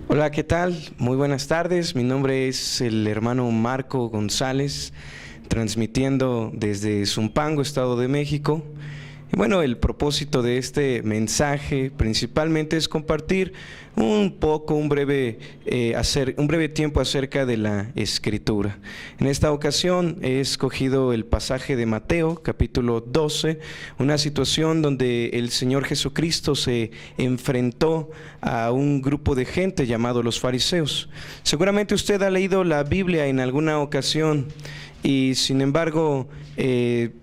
Hola, ¿qué tal? Muy buenas tardes. Mi nombre es el hermano Marco González, transmitiendo desde Zumpango, Estado de México. Y bueno, el propósito de este mensaje principalmente es compartir un breve tiempo acerca de la Escritura. En esta ocasión he escogido el pasaje de Mateo, capítulo 12, una situación donde el Señor Jesucristo se enfrentó a un grupo de gente llamado los fariseos. Seguramente usted ha leído la Biblia en alguna ocasión y sin embargo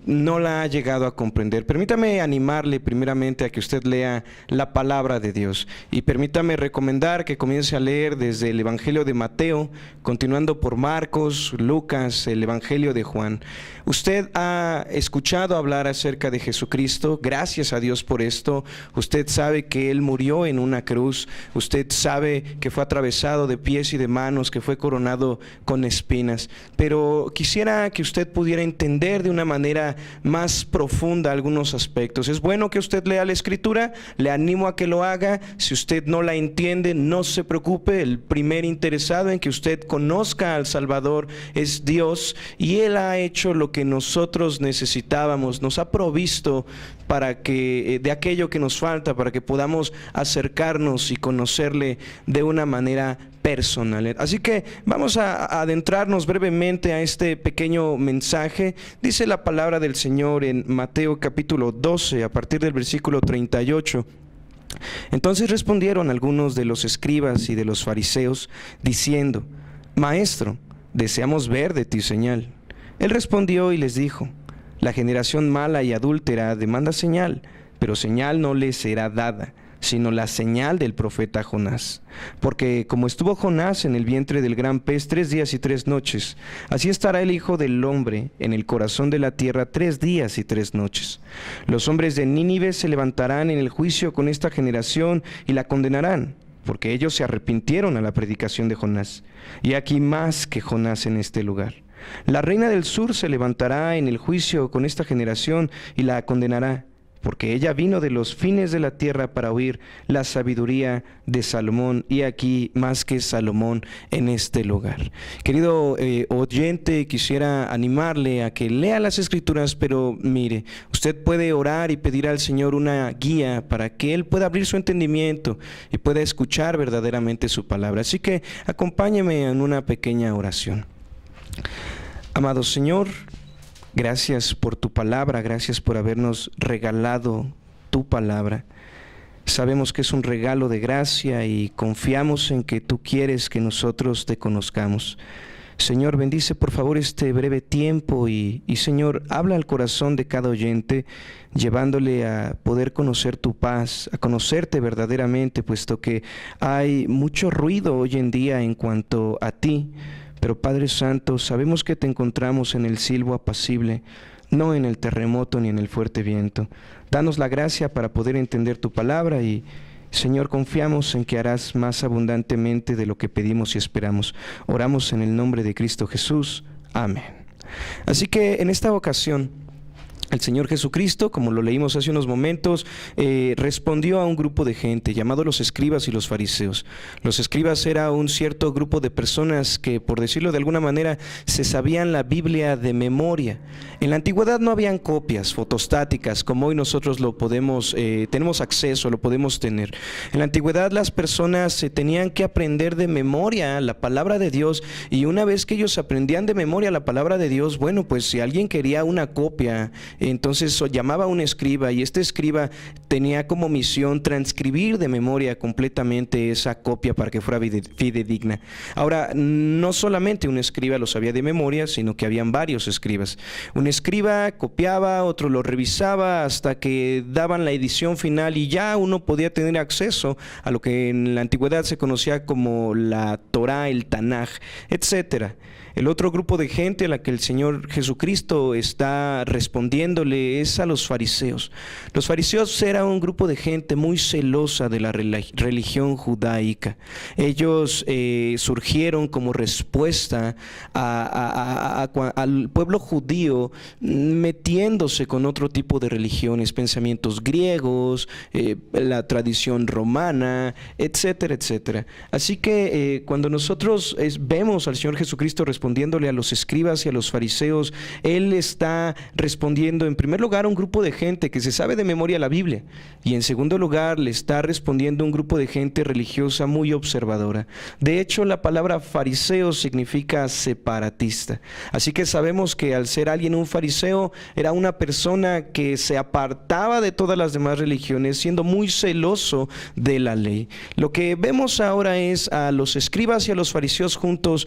no la ha llegado a comprender. Permítame animarle primeramente a que usted lea la palabra de Dios, y permítame recomendar que comience a leer desde el Evangelio de Mateo, continuando por Marcos, Lucas, el Evangelio de Juan. Usted ha escuchado hablar acerca de Jesucristo, gracias a Dios por esto. Usted sabe que Él murió en una cruz, usted sabe que fue atravesado de pies y de manos, que fue coronado con espinas, pero quisiera que usted pudiera entender de una manera más profunda algunos aspectos. Es bueno que usted lea la Escritura, le animo a que lo haga. Si usted no la entiende, no se preocupe, el primer interesado en que usted conozca al Salvador es Dios, y Él ha hecho lo que nosotros necesitábamos, nos ha provisto para que de aquello que nos falta, para que podamos acercarnos y conocerle de una manera personal. Así que vamos a adentrarnos brevemente a este pequeño mensaje. Dice la palabra del Señor en Mateo capítulo 12, a partir del versículo 38. Entonces respondieron algunos de los escribas y de los fariseos, diciendo: Maestro, deseamos ver de ti señal. Él respondió y les dijo: La generación mala y adúltera demanda señal, pero señal no le será dada, sino la señal del profeta Jonás. Porque como estuvo Jonás en el vientre del gran pez 3 días y 3 noches, así estará el Hijo del Hombre en el corazón de la tierra 3 días y 3 noches. Los hombres de Nínive se levantarán en el juicio con esta generación y la condenarán, porque ellos se arrepintieron a la predicación de Jonás. Y aquí más que Jonás en este lugar. La reina del sur se levantará en el juicio con esta generación y la condenará, porque ella vino de los fines de la tierra para oír la sabiduría de Salomón, y aquí más que Salomón en este lugar. Querido oyente, quisiera animarle a que lea las Escrituras, pero mire, usted puede orar y pedir al Señor una guía para que Él pueda abrir su entendimiento y pueda escuchar verdaderamente su palabra. Así que acompáñeme en una pequeña oración. Amado Señor, gracias por tu palabra, gracias por habernos regalado tu palabra. Sabemos que es un regalo de gracia y confiamos en que tú quieres que nosotros te conozcamos. Señor, bendice por favor este breve tiempo y Señor, habla al corazón de cada oyente, llevándole a poder conocer tu paz, a conocerte verdaderamente, puesto que hay mucho ruido hoy en día en cuanto a ti. Pero Padre Santo, sabemos que te encontramos en el silbo apacible, no en el terremoto ni en el fuerte viento. Danos la gracia para poder entender tu palabra y, Señor, confiamos en que harás más abundantemente de lo que pedimos y esperamos. Oramos en el nombre de Cristo Jesús. Amén. Así que en esta ocasión, el Señor Jesucristo, como lo leímos hace unos momentos, respondió a un grupo de gente llamado los escribas y los fariseos. Los escribas era un cierto grupo de personas que, por decirlo de alguna manera, se sabían la Biblia de memoria. En la antigüedad no habían copias fotostáticas como hoy nosotros lo podemos, tenemos acceso, lo podemos tener. En la antigüedad las personas tenían que aprender de memoria la palabra de Dios, y una vez que ellos aprendían de memoria la palabra de Dios, bueno, pues si alguien quería una copia, entonces llamaba a un escriba, y este escriba tenía como misión transcribir de memoria completamente esa copia para que fuera fidedigna. Ahora, no solamente un escriba lo sabía de memoria, sino que habían varios escribas. Un escriba copiaba, otro lo revisaba hasta que daban la edición final, y ya uno podía tener acceso a lo que en la antigüedad se conocía como la Torá, el Tanaj, etcétera. El otro grupo de gente a la que el Señor Jesucristo está respondiendo respondiéndole es a los fariseos. Los fariseos eran un grupo de gente muy celosa de la religión judaica. Ellos surgieron como respuesta al pueblo judío metiéndose con otro tipo de religiones, pensamientos griegos, la tradición romana, etcétera, etcétera. Así que cuando nosotros vemos al Señor Jesucristo respondiéndole a los escribas y a los fariseos, Él está respondiendo en primer lugar a un grupo de gente que se sabe de memoria la Biblia, y en segundo lugar le está respondiendo a un grupo de gente religiosa muy observadora. De hecho, la palabra fariseo significa separatista. Así que sabemos que al ser alguien un fariseo, era una persona que se apartaba de todas las demás religiones, siendo muy celoso de la ley. Lo que vemos ahora es a los escribas y a los fariseos juntos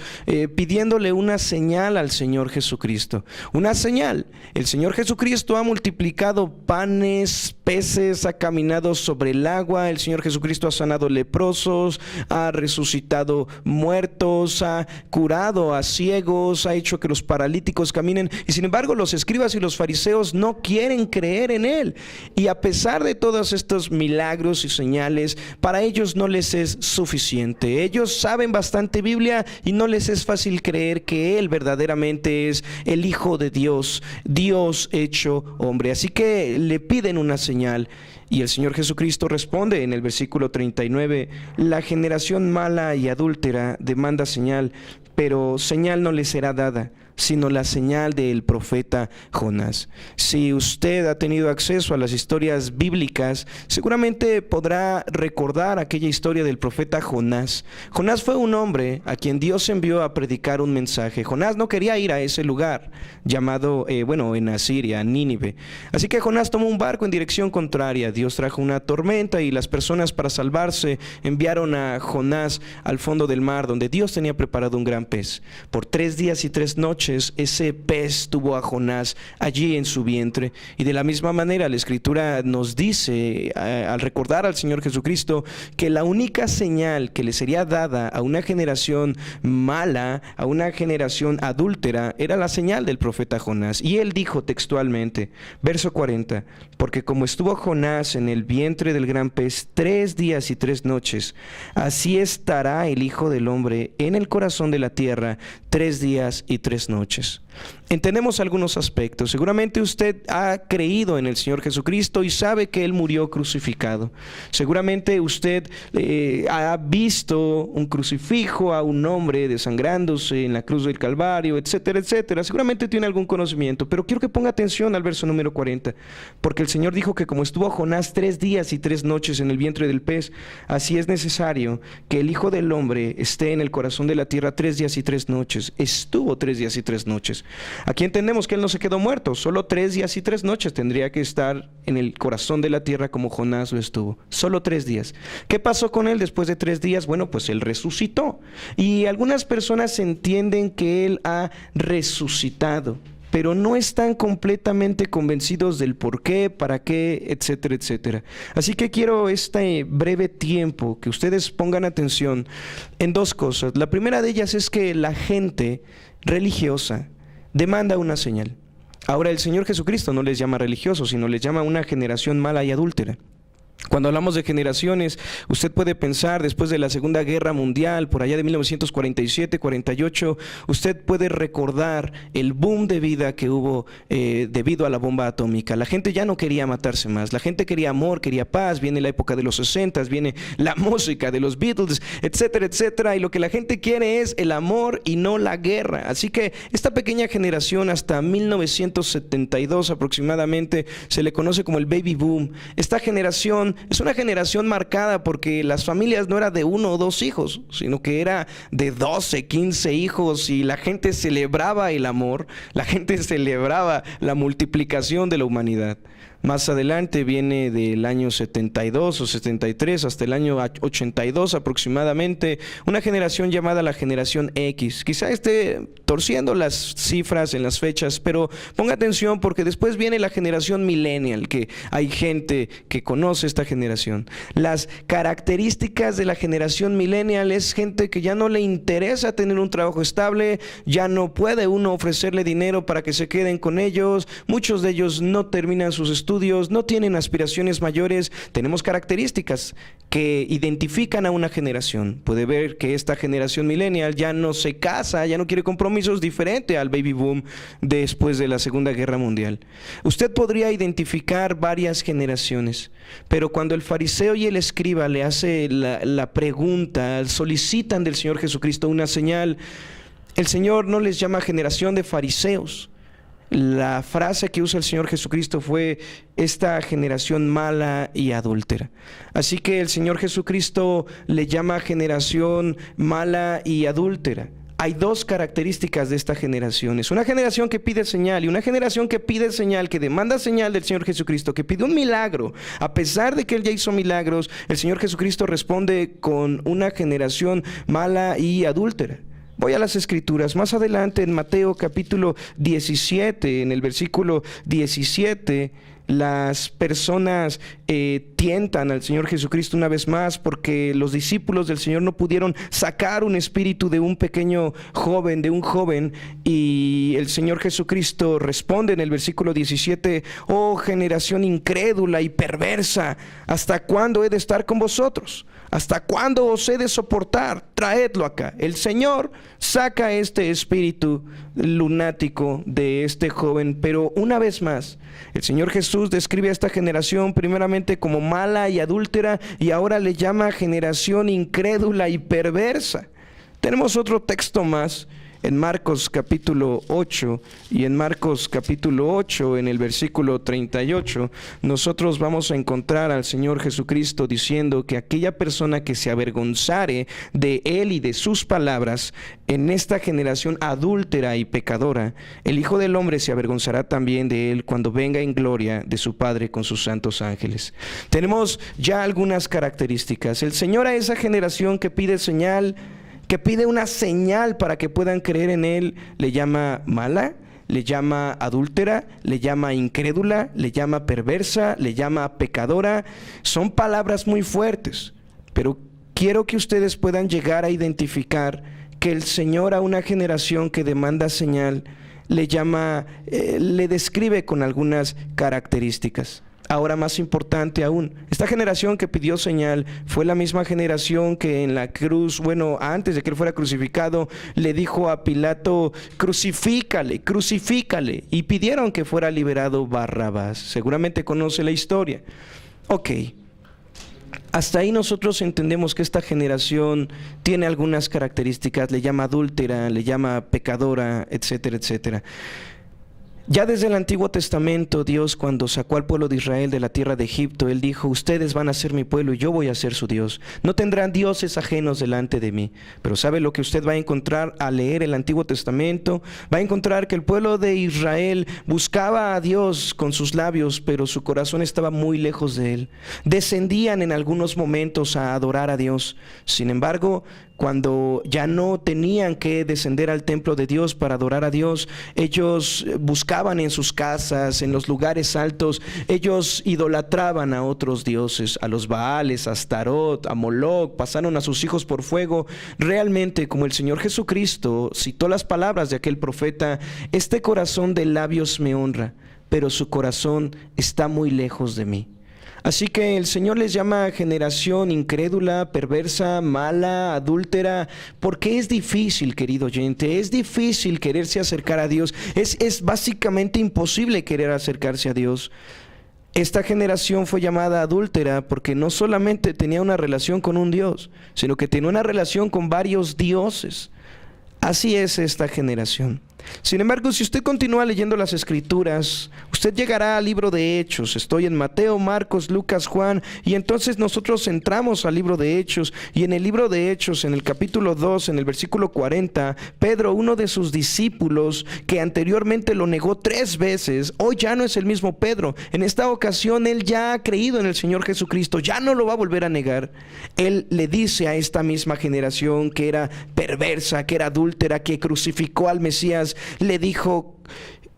pidiéndole una señal al Señor Jesucristo. Una señal. El Señor Jesucristo ha multiplicado panes, peces, ha caminado sobre el agua. El Señor Jesucristo ha sanado leprosos, ha resucitado muertos, ha curado a ciegos, ha hecho que los paralíticos caminen. Y sin embargo, los escribas y los fariseos no quieren creer en Él. Y a pesar de todos estos milagros y señales, para ellos no les es suficiente. Ellos saben bastante Biblia y no les es fácil creer que Él verdaderamente es el Hijo de Dios, Dios hecho hombre. Así que le piden una señal. Y el Señor Jesucristo responde en el versículo 39, la generación mala y adúltera demanda señal, pero señal no le será dada, sino la señal del profeta Jonás. Si usted ha tenido acceso a las historias bíblicas, seguramente podrá recordar aquella historia del profeta Jonás. Jonás fue un hombre a quien Dios envió a predicar un mensaje. Jonás no quería ir a ese lugar llamado, en Asiria, Nínive. Así que Jonás tomó un barco en dirección contraria. Dios trajo una tormenta y las personas, para salvarse, enviaron a Jonás al fondo del mar, donde Dios tenía preparado un gran pez. Por 3 días y 3 noches ese pez tuvo a Jonás allí en su vientre. Y de la misma manera la Escritura nos dice, al recordar al Señor Jesucristo, que la única señal que le sería dada a una generación mala, a una generación adúltera, era la señal del profeta Jonás. Y él dijo textualmente, verso 40, porque como estuvo Jonás en el vientre del gran pez 3 días y 3 noches, así estará el Hijo del Hombre en el corazón de la tierra 3 días y 3 noches. Entendemos algunos aspectos. Seguramente usted ha creído en el Señor Jesucristo y sabe que Él murió crucificado. Seguramente usted ha visto un crucifijo, a un hombre desangrándose en la cruz del Calvario, etcétera, etcétera. Seguramente tiene algún conocimiento, pero quiero que ponga atención al verso número 40, porque el Señor dijo que como estuvo Jonás 3 días y 3 noches en el vientre del pez, así es necesario que el Hijo del Hombre esté en el corazón de la tierra 3 días y 3 noches. Estuvo 3 días y 3 noches. Aquí entendemos que Él no se quedó muerto, solo 3 días y 3 noches tendría que estar en el corazón de la tierra como Jonás lo estuvo, solo 3 días. ¿Qué pasó con Él después de 3 días? Bueno, pues Él resucitó, y algunas personas entienden que Él ha resucitado, pero no están completamente convencidos del por qué, para qué, etcétera, etcétera. Así que quiero este breve tiempo que ustedes pongan atención en 2 cosas. La primera de ellas es que la gente religiosa demanda una señal. Ahora, el Señor Jesucristo no les llama religiosos, sino les llama una generación mala y adúltera. Cuando hablamos de generaciones, usted puede pensar después de la Segunda Guerra Mundial, por allá de 1947-48, usted puede recordar el boom de vida que hubo debido a la bomba atómica. La gente ya no quería matarse más, la gente quería amor, quería paz. Viene la época de los 60, viene la música de los Beatles, etcétera, etcétera, y lo que la gente quiere es el amor y no la guerra. Así que esta pequeña generación, hasta 1972 aproximadamente, se le conoce como el baby boom. Esta generación es una generación marcada porque las familias no eran de 1 o 2 hijos, sino que era de 12, 15 hijos, y la gente celebraba el amor, la gente celebraba la multiplicación de la humanidad. Más adelante viene del año 72 o 73 hasta el año 82 aproximadamente, una generación llamada la generación X. Quizá esté torciendo las cifras en las fechas, pero ponga atención porque después viene la generación millennial, que hay gente que conoce esta generación. Las características de la generación millennial es gente que ya no le interesa tener un trabajo estable, ya no puede uno ofrecerle dinero para que se queden con ellos, muchos de ellos no terminan sus estudios, no tienen aspiraciones mayores. Tenemos características que identifican a una generación. Puede ver que esta generación millennial ya no se casa, ya no quiere compromisos, diferente al baby boom después de la Segunda Guerra Mundial. Usted podría identificar varias generaciones, pero cuando el fariseo y el escriba le hace la pregunta, solicitan del Señor Jesucristo una señal, el Señor no les llama generación de fariseos. La frase que usa el Señor Jesucristo fue esta generación mala y adúltera. Así que el Señor Jesucristo le llama generación mala y adúltera. Hay dos características de esta generación. Es una generación que pide señal y una generación que pide señal, que demanda señal del Señor Jesucristo, que pide un milagro. A pesar de que Él ya hizo milagros, el Señor Jesucristo responde con una generación mala y adúltera. Voy a las Escrituras. Más adelante en Mateo capítulo 17, en el versículo 17, las personas tientan al Señor Jesucristo una vez más porque los discípulos del Señor no pudieron sacar un espíritu de un pequeño joven, de un joven, y el Señor Jesucristo responde en el versículo 17, oh generación incrédula y perversa, ¿hasta cuándo he de estar con vosotros? ¿Hasta cuándo os he de soportar? Traedlo acá. El Señor saca este espíritu lunático de este joven, pero una vez más, el Señor Jesús describe a esta generación primeramente como mala y adúltera y ahora le llama generación incrédula y perversa. Tenemos otro texto más en Marcos capítulo 8, y en Marcos capítulo 8, en el versículo 38, nosotros vamos a encontrar al Señor Jesucristo diciendo que aquella persona que se avergonzare de Él y de sus palabras en esta generación adúltera y pecadora, el Hijo del Hombre se avergonzará también de Él cuando venga en gloria de su Padre con sus santos ángeles. Tenemos ya algunas características. El Señor a esa generación que pide señal, que pide una señal para que puedan creer en Él, le llama mala, le llama adúltera, le llama incrédula, le llama perversa, le llama pecadora. Son palabras muy fuertes, pero quiero que ustedes puedan llegar a identificar que el Señor a una generación que demanda señal le llama, le describe con algunas características. Ahora, más importante aún, esta generación que pidió señal fue la misma generación que en la cruz, antes de que Él fuera crucificado, le dijo a Pilato, crucifícale, crucifícale, y pidieron que fuera liberado Barrabás. Seguramente conoce la historia. Ok, hasta ahí nosotros entendemos que esta generación tiene algunas características, le llama adúltera, le llama pecadora, etcétera, etcétera. Ya desde el Antiguo Testamento, Dios, cuando sacó al pueblo de Israel de la tierra de Egipto, Él dijo, ustedes van a ser mi pueblo y yo voy a ser su Dios. No tendrán dioses ajenos delante de mí. Pero ¿sabe lo que usted va a encontrar al leer el Antiguo Testamento? Va a encontrar que el pueblo de Israel buscaba a Dios con sus labios, pero su corazón estaba muy lejos de Él. Descendían en algunos momentos a adorar a Dios. Sin embargo, cuando ya no tenían que descender al templo de Dios para adorar a Dios, ellos buscaban en sus casas, en los lugares altos, ellos idolatraban a otros dioses, a los Baales, a Astarot, a Moloc, pasaron a sus hijos por fuego. Realmente, como el Señor Jesucristo citó las palabras de aquel profeta, este corazón de labios me honra, pero su corazón está muy lejos de mí. Así que el Señor les llama generación incrédula, perversa, mala, adúltera, porque es difícil, querido oyente, es difícil quererse acercar a Dios, es básicamente imposible querer acercarse a Dios. Esta generación fue llamada adúltera porque no solamente tenía una relación con un Dios, sino que tenía una relación con varios dioses. Así es esta generación. Sin embargo, si usted continúa leyendo las Escrituras, usted llegará al libro de Hechos. Estoy en Mateo, Marcos, Lucas, Juan, y entonces nosotros entramos al libro de Hechos, y en el libro de Hechos, en el capítulo 2, en el versículo 40, Pedro, uno de sus discípulos, que anteriormente lo negó 3 veces, hoy ya no es el mismo Pedro. En esta ocasión, él ya ha creído en el Señor Jesucristo, ya no lo va a volver a negar. Él le dice a esta misma generación que era perversa, que era adúltera, que crucificó al Mesías, le dijo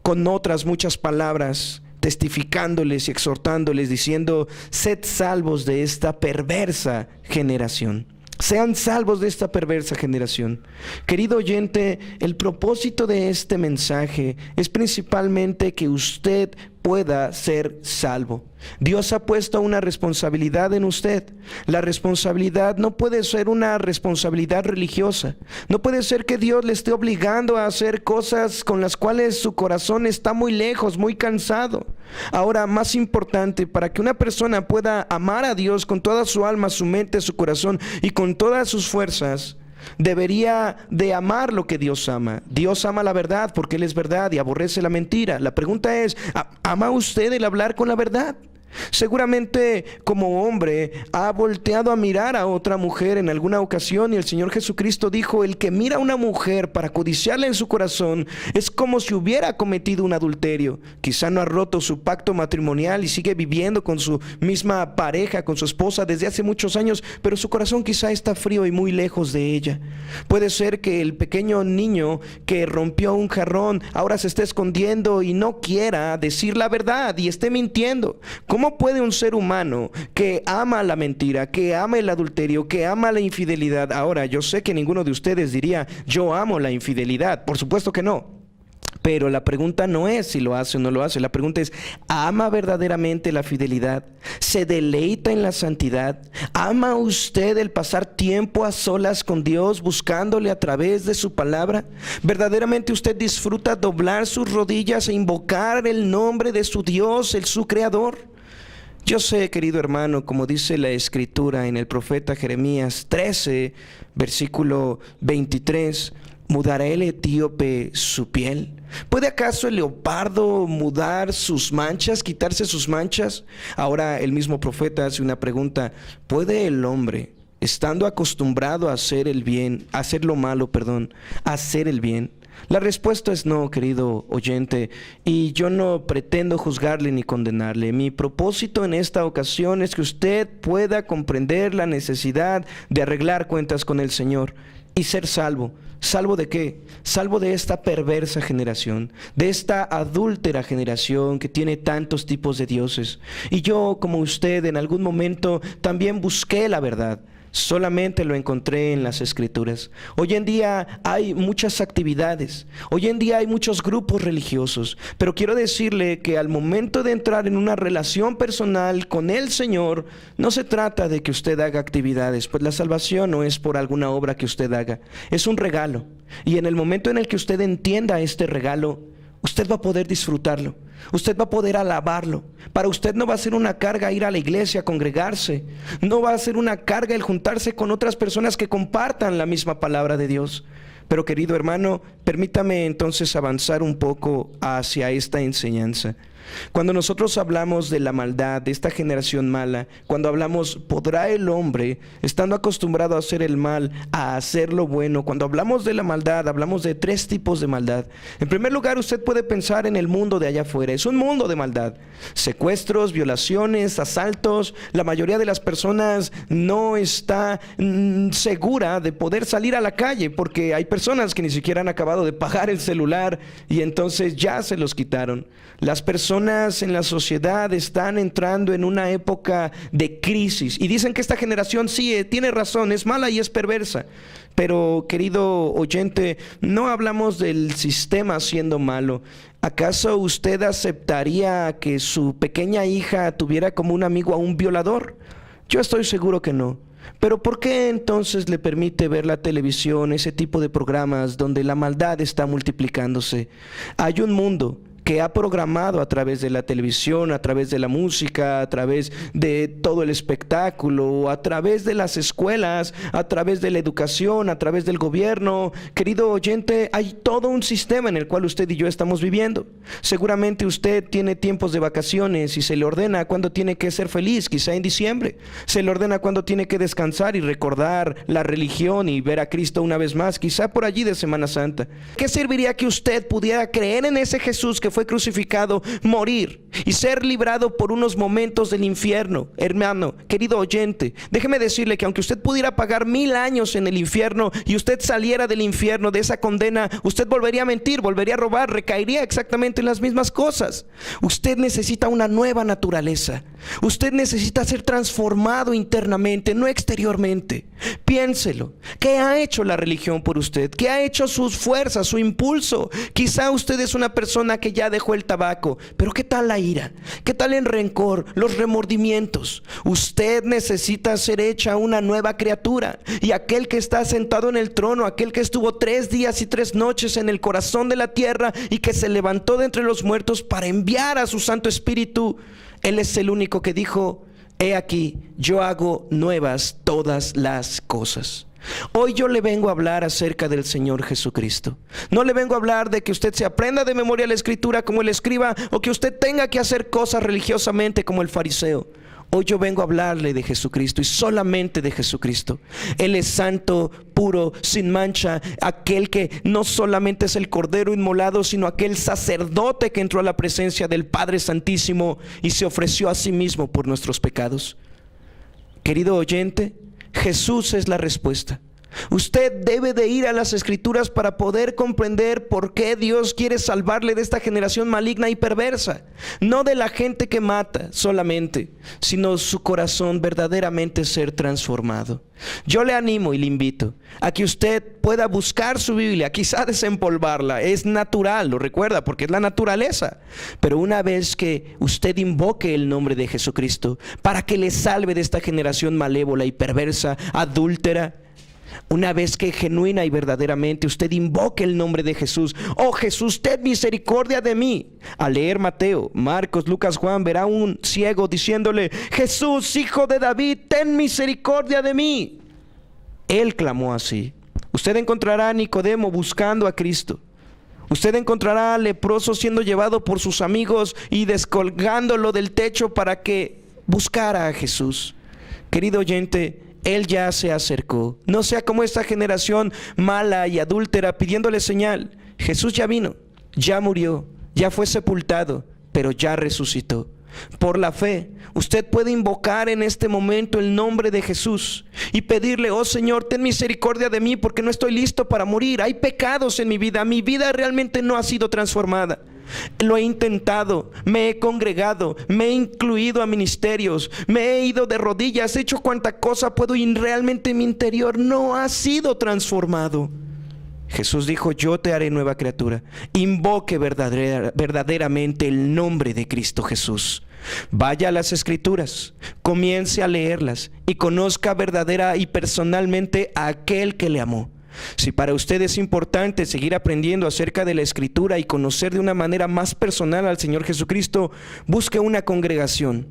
con otras muchas palabras, testificándoles y exhortándoles, diciendo: sed salvos de esta perversa generación. Sean salvos de esta perversa generación. Querido oyente, el propósito de este mensaje es principalmente que usted pueda ser salvo. Dios ha puesto una responsabilidad en usted. La responsabilidad no puede ser una responsabilidad religiosa. No puede ser que Dios le esté obligando a hacer cosas con las cuales su corazón está muy lejos, muy cansado. Ahora, más importante, para que una persona pueda amar a Dios con toda su alma, su mente, su corazón y con todas sus fuerzas, debería de amar lo que Dios ama. Dios ama la verdad porque Él es verdad y aborrece la mentira. La pregunta es, ¿ama usted el hablar con la verdad? Seguramente como hombre ha volteado a mirar a otra mujer en alguna ocasión, y el Señor Jesucristo dijo: el que mira a una mujer para codiciarla en su corazón es como si hubiera cometido un adulterio. Quizá no ha roto su pacto matrimonial y sigue viviendo con su misma pareja, con su esposa desde hace muchos años, pero su corazón quizá está frío y muy lejos de ella. Puede ser que el pequeño niño que rompió un jarrón ahora se esté escondiendo y no quiera decir la verdad y esté mintiendo. ¿Cómo puede un ser humano que ama la mentira, que ama el adulterio, que ama la infidelidad? Ahora, yo sé que ninguno de ustedes diría: yo amo la infidelidad. Por supuesto que no. Pero la pregunta no es si lo hace o no lo hace. La pregunta es: ¿ama verdaderamente la fidelidad? ¿Se deleita en la santidad? ¿Ama usted el pasar tiempo a solas con Dios, buscándole a través de su palabra? ¿Verdaderamente usted disfruta doblar sus rodillas e invocar el nombre de su Dios, su Creador? Yo sé, querido hermano, como dice la Escritura en el profeta Jeremías 13, versículo 23, ¿mudará el etíope su piel? ¿Puede acaso el leopardo mudar sus manchas, quitarse sus manchas? Ahora el mismo profeta hace una pregunta: ¿puede el hombre, estando acostumbrado a hacer el bien, a hacer lo malo, hacer el bien? La respuesta es no, querido oyente, y yo no pretendo juzgarle ni condenarle. Mi propósito en esta ocasión es que usted pueda comprender la necesidad de arreglar cuentas con el Señor y ser salvo. ¿Salvo de qué? Salvo de esta perversa generación, de esta adúltera generación que tiene tantos tipos de dioses. Y yo, como usted, en algún momento también busqué la verdad. Solamente lo encontré en las Escrituras. Hoy en día hay muchas actividades, hoy en día hay muchos grupos religiosos, pero quiero decirle que al momento de entrar en una relación personal con el Señor, no se trata de que usted haga actividades, pues la salvación no es por alguna obra que usted haga, es un regalo. Y en el momento en el que usted entienda este regalo, usted va a poder disfrutarlo, usted va a poder alabarlo. Para usted no va a ser una carga ir a la iglesia, congregarse. No va a ser una carga el juntarse con otras personas que compartan la misma palabra de Dios. Pero querido hermano, permítame entonces avanzar un poco hacia esta enseñanza. Cuando nosotros hablamos de la maldad, de esta generación mala, cuando hablamos, ¿podrá el hombre, estando acostumbrado a hacer el mal, a hacer lo bueno? Cuando hablamos de la maldad, hablamos de 3 tipos de maldad. En primer lugar, usted puede pensar en el mundo de allá afuera. Es un mundo de maldad. Secuestros, violaciones, asaltos. La mayoría de las personas no está segura de poder salir a la calle porque hay personas que ni siquiera han acabado de pagar el celular y entonces ya se los quitaron. Las personas en la sociedad están entrando en una época de crisis y dicen que esta generación sí tiene razón, es mala y es perversa. Pero querido oyente, no hablamos del sistema siendo malo. ¿Acaso usted aceptaría que su pequeña hija tuviera como un amigo a un violador? Yo estoy seguro que no. Pero ¿por qué entonces le permite ver la televisión, ese tipo de programas donde la maldad está multiplicándose? Hay un mundo que ha programado a través de la televisión, a través de la música, a través de todo el espectáculo, a través de las escuelas, a través de la educación, a través del gobierno. Querido oyente, hay todo un sistema en el cual usted y yo estamos viviendo. Seguramente usted tiene tiempos de vacaciones y se le ordena cuándo tiene que ser feliz, quizá en diciembre. Se le ordena cuándo tiene que descansar y recordar la religión y ver a Cristo una vez más, quizá por allí de Semana Santa. ¿Qué serviría que usted pudiera creer en ese Jesús que fue crucificado, morir y ser librado por unos momentos del infierno? Hermano, querido oyente, déjeme decirle que aunque usted pudiera pagar 1000 años en el infierno y usted saliera del infierno, de esa condena, usted volvería a mentir, volvería a robar, recaería exactamente en las mismas cosas. Usted necesita una nueva naturaleza. Usted necesita ser transformado internamente, no exteriormente. Piénselo. ¿Qué ha hecho la religión por usted? ¿Qué ha hecho sus fuerzas, su impulso? Quizá usted es una persona que ya dejó el tabaco, pero ¿qué tal la ira? ¿Qué tal el rencor, los remordimientos? Usted necesita ser hecha una nueva criatura. Y aquel que está sentado en el trono, aquel que estuvo 3 días y 3 noches en el corazón de la tierra y que se levantó de entre los muertos para enviar a su Santo Espíritu, Él es el único que dijo: he aquí, yo hago nuevas todas las cosas. Hoy yo le vengo a hablar acerca del Señor Jesucristo. No le vengo a hablar de que usted se aprenda de memoria la Escritura como el escriba, o que usted tenga que hacer cosas religiosamente como el fariseo. Hoy yo vengo a hablarle de Jesucristo y solamente de Jesucristo. Él es santo, puro, sin mancha, aquel que no solamente es el Cordero inmolado, sino aquel sacerdote que entró a la presencia del Padre Santísimo y se ofreció a sí mismo por nuestros pecados. Querido oyente, Jesús es la respuesta. Usted debe de ir a las Escrituras para poder comprender por qué Dios quiere salvarle de esta generación maligna y perversa. No de la gente que mata solamente, sino su corazón verdaderamente ser transformado. Yo le animo y le invito a que usted pueda buscar su Biblia, quizá desempolvarla. Es natural, lo recuerda, porque es la naturaleza. Pero una vez que usted invoque el nombre de Jesucristo para que le salve de esta generación malévola y perversa, adúltera, una vez que genuina y verdaderamente usted invoque el nombre de Jesús: oh Jesús, ten misericordia de mí. Al leer Mateo, Marcos, Lucas, Juan, verá un ciego diciéndole: Jesús, hijo de David, ten misericordia de mí. Él clamó así. Usted encontrará a Nicodemo buscando a Cristo. Usted encontrará al leproso siendo llevado por sus amigos y descolgándolo del techo para que buscara a Jesús. Querido oyente, Él ya se acercó. No sea como esta generación mala y adúltera pidiéndole señal. Jesús ya vino, ya murió, ya fue sepultado, pero ya resucitó. Por la fe, usted puede invocar en este momento el nombre de Jesús y pedirle: oh Señor, ten misericordia de mí porque no estoy listo para morir. Hay pecados en mi vida realmente no ha sido transformada. Lo he intentado, me he congregado, me he incluido a ministerios, me he ido de rodillas, he hecho cuanta cosa puedo y realmente mi interior no ha sido transformado. Jesús dijo: yo te haré nueva criatura. Invoque verdaderamente el nombre de Cristo Jesús. Vaya a las Escrituras, comience a leerlas y conozca verdadera y personalmente a aquel que le amó. Si para usted es importante seguir aprendiendo acerca de la Escritura y conocer de una manera más personal al Señor Jesucristo, busque una congregación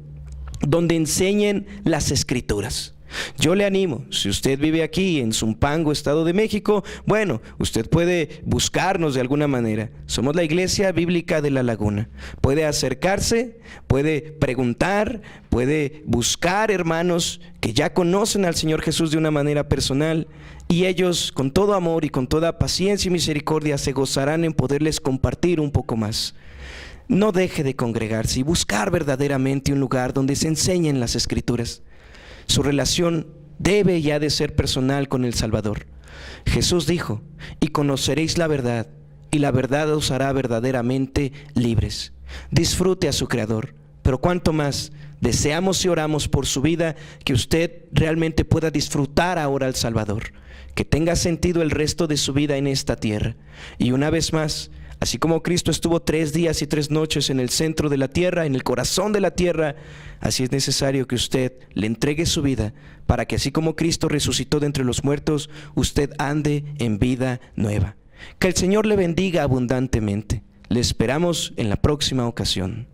donde enseñen las Escrituras. Yo le animo, si usted vive aquí en Zumpango, Estado de México, bueno, usted puede buscarnos de alguna manera. Somos la Iglesia Bíblica de La Laguna. Puede acercarse, puede preguntar, puede buscar hermanos que ya conocen al Señor Jesús de una manera personal, y ellos con todo amor y con toda paciencia y misericordia se gozarán en poderles compartir un poco más. No deje de congregarse y buscar verdaderamente un lugar donde se enseñen las Escrituras. Su relación debe ya de ser personal con el Salvador. Jesús dijo: y conoceréis la verdad, y la verdad os hará verdaderamente libres. Disfrute a su Creador, pero cuanto más deseamos y oramos por su vida, que usted realmente pueda disfrutar ahora al Salvador, que tenga sentido el resto de su vida en esta tierra. Y una vez más, así como Cristo estuvo 3 días y 3 noches en el centro de la tierra, en el corazón de la tierra, así es necesario que usted le entregue su vida para que así como Cristo resucitó de entre los muertos, usted ande en vida nueva. Que el Señor le bendiga abundantemente. Le esperamos en la próxima ocasión.